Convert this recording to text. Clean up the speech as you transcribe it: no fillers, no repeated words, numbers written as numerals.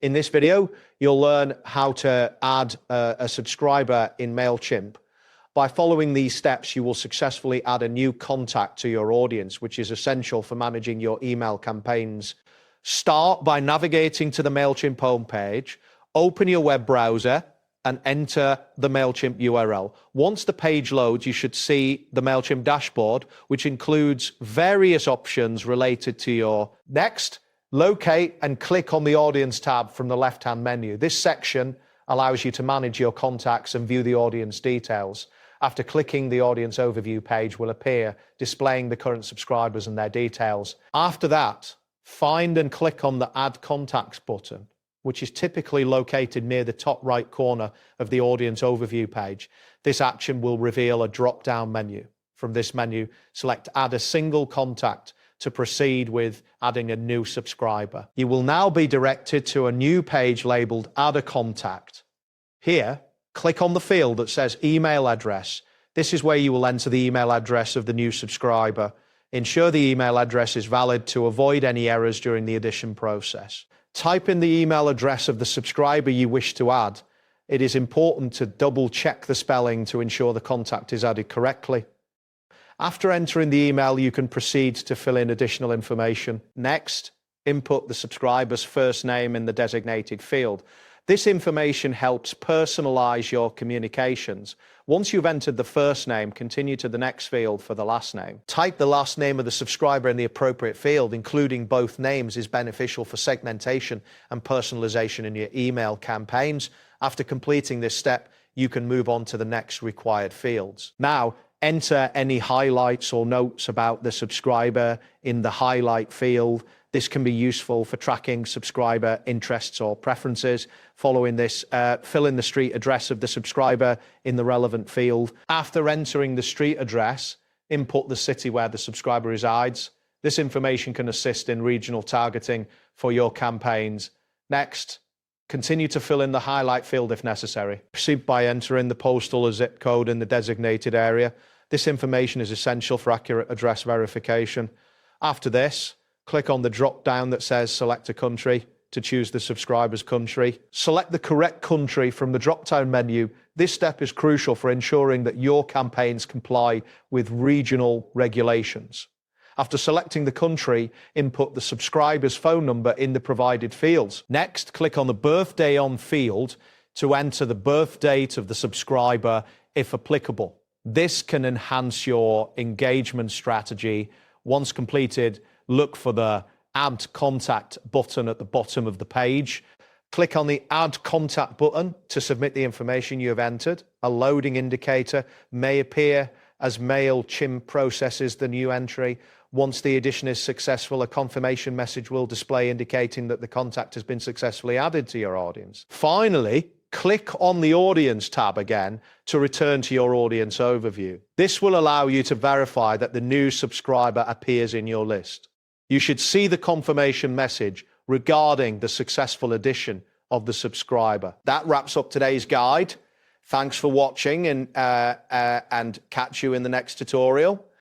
In this video, you'll learn how to add a subscriber in Mailchimp. By following these steps, you will successfully add a new contact to your audience, which is essential for managing your email campaigns. Start by navigating to the Mailchimp homepage, open your web browser, and enter the Mailchimp URL. Once the page loads, you should see the Mailchimp dashboard, which includes various options related to your. Next, locate and click on the Audience tab from the left-hand menu. This section allows you to manage your contacts and view the audience details. After clicking, the Audience Overview page will appear, displaying the current subscribers and their details. After that, find and click on the Add Contacts button, which is typically located near the top right corner of the Audience Overview page. This action will reveal a drop-down menu. From this menu, select Add a Single Contact to proceed with adding a new subscriber. You will now be directed to a new page labeled Add a Contact. Here, click on the field that says Email Address. This is where you will enter the email address of the new subscriber. Ensure the email address is valid to avoid any errors during the addition process. Type in the email address of the subscriber you wish to add. It is important to double check the spelling to ensure the contact is added correctly. After entering the email, you can proceed to fill in additional information. Next, input the subscriber's first name in the designated field. This information helps personalize your communications. Once you've entered the first name, continue to the next field for the last name. Type the last name of the subscriber in the appropriate field. Including both names is beneficial for segmentation and personalization in your email campaigns. After completing this step, you can move on to the next required fields. Now, enter any highlights or notes about the subscriber in the highlight field. This can be useful for tracking subscriber interests or preferences. Following this, fill in the street address of the subscriber in the relevant field. After entering the street address, input the city where the subscriber resides. This information can assist in regional targeting for your campaigns. Next, continue to fill in the highlight field if necessary. Proceed by entering the postal or zip code in the designated area. This information is essential for accurate address verification. After this, click on the drop-down that says Select a Country to choose the subscriber's country. Select the correct country from the drop-down menu. This step is crucial for ensuring that your campaigns comply with regional regulations. After selecting the country, input the subscriber's phone number in the provided fields. Next, click on the Birthday On field to enter the birth date of the subscriber if applicable. This can enhance your engagement strategy. Once completed, look for the Add Contact button at the bottom of the page. Click on the Add Contact button to submit the information you have entered. A loading indicator may appear as Mailchimp processes the new entry. Once the addition is successful, a confirmation message will display indicating that the contact has been successfully added to your audience. Finally, click on the Audience tab again to return to your Audience Overview. This will allow you to verify that the new subscriber appears in your list. You should see the confirmation message regarding the successful addition of the subscriber. That wraps up today's guide. Thanks for watching and catch you in the next tutorial.